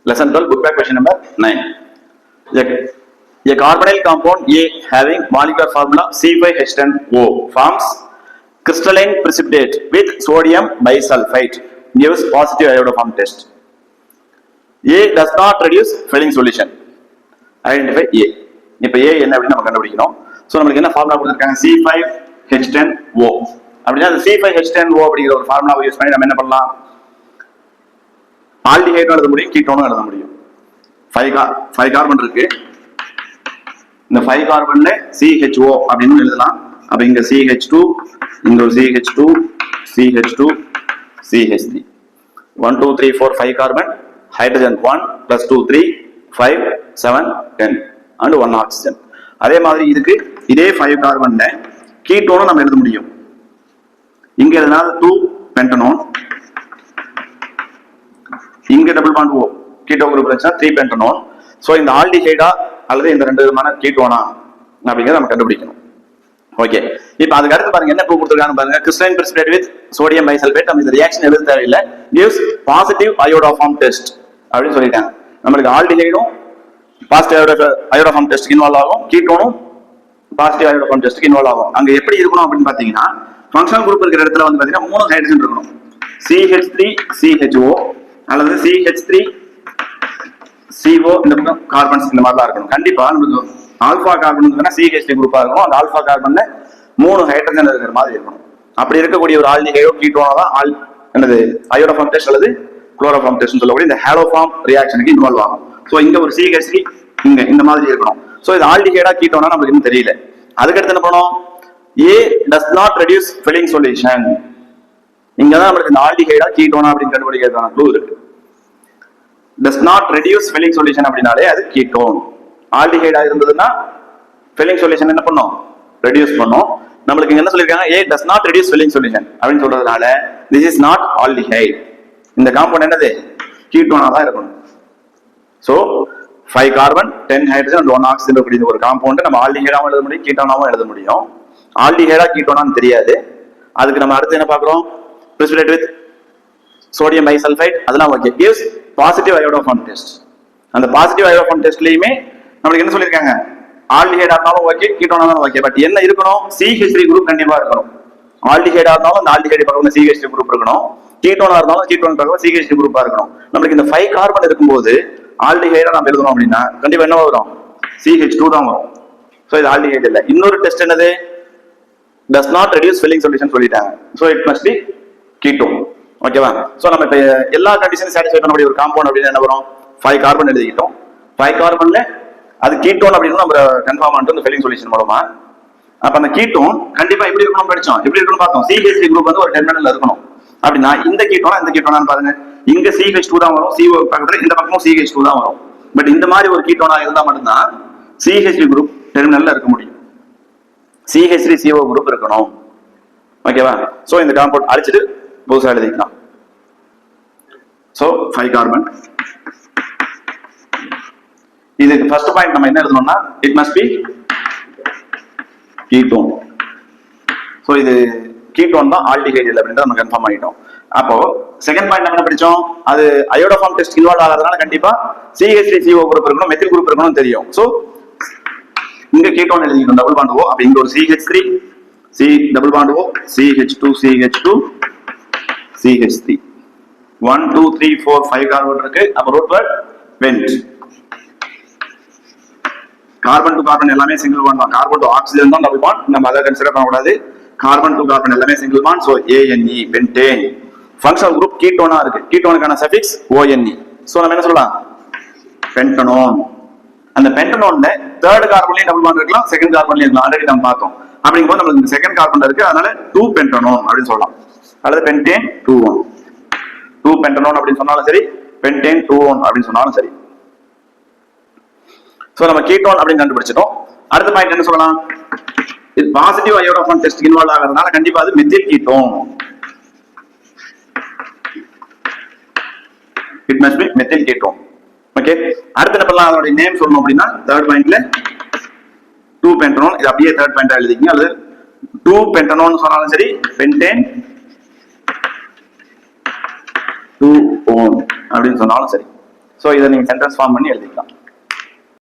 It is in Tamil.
Lesson 12, book back question number 9. A carbonyl compound A having molecular formula C5H10O forms crystalline precipitate with sodium bisulfite gives positive iodoform test. A does not reduce filling solution. Identify A. இப்போ A என்ன அப்படின்னு நம்ம கண்டுபிடிக்கணும். ஸோ நம்மளுக்கு என்ன ஃபார்முலா கொடுத்துருக்காங்க? C5H10O. அப்படின்னா அந்த C5H10O அப்படிங்கிற ஒரு ஃபார்முலாவை யூஸ் பண்ணி நம்ம என்ன பண்ணலாம்? ஆல்டிஹைடும் எழுத முடியும், கீட்டோனும் எழுத முடியும். 5 கார்பன் இருக்கு. இந்த 5 கார்பன்ல CHO அப்படின்னு எழுதலாம். அப்ப இங்க CH2, இங்க ஒரு CH2, CH2, CH3. 1 2 3 4 5 carbon, hydrogen 1 plus 2 3 5 7 10 and 1 oxygen. அதே மாதிரி இதுக்கு இதே 5 கார்பன்ல கீட்டோனும் நம்ம எழுத முடியும். இங்க எழுதினா 2 பென்டனோன், இங்க double bond O keto group இருந்துச்சுன்னா 3 பென்டனோன். சோ இந்த ஆல்டிஹைடா அல்லது இந்த ரெண்டு விதமான கீட்டோனா அப்படிங்கறத நம்ம கண்டுபிடிக்கணும். ஓகே, இப்போ அதுக்கு அடுத்து பாருங்க என்ன ப்ரூவ் கொடுத்திருக்காங்க பாருங்க. Crystalline precipitate with sodium பைசல்பேட். நம்ம இந்த ரியாக்ஷன் எழுத தேவையில்லை. gives positive iodoform test அப்படின்னு சொல்லிட்டாங்க. நமக்கு ஆல்டிஹைடும் பாசிட்டிவ் அயோடோஃபார்ம் டெஸ்ட்க்கு இன்வால்வ் ஆகும், கீட்டோனும் பாசிட்டிவ் அயோடோஃபார்ம் டெஸ்ட்க்கு இன்வால்வ் ஆகும். அங்க எப்படி இருக்கணும் அப்படின்னு பாத்தீங்கன்னா, ஃபங்க்ஷனல் குரூப் இருக்கிற இடத்துல வந்து பாத்தீங்கன்னா 3 ஹைட்ரஜன் இருக்கணும். CH3 CHO அல்லது CH3 CO இந்த பக்கம் கார்பன்ஸ் இந்த மாதிரிலாம் இருக்கணும். கண்டிப்பா நமக்கு ஆல்பா கார்பன் CH3 குரூப்பா இருக்கணும். அந்த ஆல்பா கார்பன்ல 3 ஹைட்ரஜன் இருக்கிற மாதிரி இருக்கணும். அப்படி இருக்கக்கூடிய ஒரு ஆல்டிஹைடோ கீட்டோனோ தான் என்னது அயோடோஃபார்ம் டெஸ்ட் அல்லது குளோரோஃபார்ம் டெஸ்ட் சொல்லக்கூடிய இந்த ஹாலோஃபார்ம் ரியாக்ஷனுக்கு இன்வால்வ் ஆகும். சோ இங்க ஒரு CH3 இங்க இந்த மாதிரி இருக்கணும். சோ இது ஆல்டிஹைடா கீட்டோனா நமக்கு இன்னும் தெரியல. அதுக்கு அடுத்து என்ன பண்ணணும்? A does not reduce filling solution. இங்க தான் நமக்கு இந்த ஆல்டிஹைடா கீட்டோனா அப்படின்னு கண்டுபிடிக்கிறதுக்கான க்ளூ இருக்கு. does not reduce filling solution அப்படினாலே அது கீட்டோன். ஆல்டிஹைடா இருந்ததுன்னா filling solution என்ன பண்ணும்? ரெடியூஸ் பண்ணும். நமக்கு இங்க என்ன சொல்லிருக்காங்க? A does not reduce filling solution அப்படின்னு சொல்றதுனால this is not aldehyde. இந்த காம்பவுண்ட் என்னது? கீட்டோனா தான் இருக்கணும். So 5 carbon 10 hydrogen and 1 oxygen இருக்கக்கூடிய ஒரு காம்பவுண்ட் நம்ம ஆல்டிஹைடாவும் எழுத முடியும், கீட்டோனாவும் எழுத முடியும். ஆல்டிஹைடா கீட்டோனான்னு தெரியாது. அதுக்கு நம்ம அடுத்து என்ன பார்க்கிறோம்? precipitate with sodium bisulfite அதெல்லாம் okay. gives positive iodoform test. அந்த பாசிட்டிவ் iodoform டெஸ்ட்லயுமே நமக்கு என்ன சொல்லிருக்காங்க? ஆல்டிஹைடா இருந்தாலும் ஓகே, கீட்டோனா இருந்தாலும் ஓகே. பட் என்ன இருக்கணும்? CH3 குரூப் கண்டிப்பா இருக்கணும். ஆல்டிஹைடா இருந்தாலும் அந்த ஆல்டிஹைடு பக்கத்துல CH3 குரூப் இருக்கணும். கீட்டோனா இருந்தாலும் கீட்டோன் பக்கத்துல CH3 குரூப்பா இருக்கணும். நமக்கு இந்த 5 கார்பன் இருக்கும்போது ஆல்டிஹைடா நம்ம எழுதணும் அப்படின்னா கண்டிப்பா என்ன வரும்? CH2 தான் வரும். சோ இது ஆல்டிஹைடு இல்ல. இன்னொரு டெஸ்ட் என்னது? does not reduce filling solution சொல்லிட்டாங்க. So it must be ketone. ஓகேவா? சோ நம்ம இப்ப எல்லா கண்டிஷனும் சாட்டிஸ்ஃபை பண்ணக்கூடிய ஒரு காம்பவுண்ட் அப்படினா என்ன வரும்? 5 கார்பன் எழுதிட்டோம். 5 கார்பன்ல அது கீட்டோன் அப்படினு நம்ம கன்ஃபார்ம் பண்ணிட்டோம் இந்த filling solution மூலமா. அப்ப அந்த கீட்டோன் கண்டிப்பா எப்படி இருக்கணும் படிச்சோம். எப்படி இருக்கணும் பார்த்தோம். CH3 குரூப் வந்து ஒரு டெர்மினல்ல இருக்கணும். அப்படினா இந்த கீட்டோனா இந்த கீட்டோனான்னு பாருங்க. இங்க CH2 தான் வரும், CO பக்கத்துல இந்த பக்கமும் CH2 தான் வரும். பட் இந்த மாதிரி ஒரு கீட்டோனா இருந்தா மட்டும்தான் CH3 குரூப் டெர்மினல்ல இருக்க முடியும். CH3 CO குரூப் இருக்கணும். ஓகேவா? சோ இந்த காம்பவுண்ட் அழிச்சிட்டு புதுசா எழுதிக்கலாம். So 5 carbon. இதுக்கு ஃபர்ஸ்ட் பாயிண்ட் நம்ம என்ன எழுதணும்னா it must be ketone. So இது கீட்டோன் தான் ஆல்டிஹைடு இல்ல அப்படின்றத நம்ம கன்ஃபார்ம் பண்ணிட்டோம். அப்போ செகண்ட் பாயிண்ட் நம்ம என்ன படிச்சோம்? அது அயோடோஃபார்ம் டெஸ்ட் இன்வால்வ் ஆகிறதுனால கண்டிப்பா CH3 CO குரூப் இருக்கணும், மெத்தில் குரூப் இருக்கணும் தெரியும். சோ இங்க கீட்டோன் எழுதிக்கணும், டபுள் பாண்ட் O. அப்ப இங்க ஒரு CH3 C double bond O, CH2 CH2 CH3 1 2 3 4 5 carbon இருக்கு. அப்ப root word pent. Carbon to carbon எல்லாமே சிங்கிள் பாண்ட் தான். கார்பன் டு ஆக்சிஜன் தான் டபுள் பாண்ட். நம்ம அதை கன்சிடர் பண்ண கூடாது. கார்பன் டு கார்பன் எல்லாமே single bond. So ANE pentane. Functional group கீட்டோனா இருக்கு. கீட்டோனுக்கான சஃபிக்ஸ் ONE. சோ நம்ம என்ன சொல்லலாம்? பென்டனோன். அந்த பென்டனோன்ல தேர்ட் கார்பன்லயும் டபுள் பாண்ட் இருக்கலாம், செகண்ட் கார்பன்லயும் இருக்கலாம். ஆல்ரெடி நம்ம பார்த்தோம். அப்படிங்கும்போது நமக்கு இந்த செகண்ட் கார்பன்ல இருக்கு, அதனால 2 பென்டனோன் அப்படின்னு சொல்லலாம். அல்லது பென்டேன் 2 2 பென்டனோன் அப்படின்னு சொன்னாலும் சரி, பென்டேன் 2 அப்படின்னு சொன்னாலும் சரி. சோ நம்ம கீட்டோன் அப்படின்னு கண்டுபிடிச்சிட்டோம். அடுத்த பாயிண்ட் என்ன சொல்லலாம்? இது பாசிட்டிவ் அயோடோஃபார்ம் டெஸ்ட் இன்வால்வ் ஆகிறதுனால கண்டிப்பா அது methyl ketone. It must be methyl ketone. Okay, அடுத்து என்ன பண்ணலாம்? அதோட நேம் சொல்லணும் அப்படின்னா தேர்ட் பாயிண்ட்ல 2 பென்டனோன். இது அப்படியே தேர்ட் பாயிண்டா எழுதிக்கங்க. அல்லது 2 பென்டனோன் சொன்னாலும் சரி, பென்டேன் 2 ஓன் அப்படின்னு சொன்னாலும் சரி. ஸோ இதை நீங்க சென்டென்ஸ் ஃபார்ம் பண்ணி எழுதிக்கலாம்.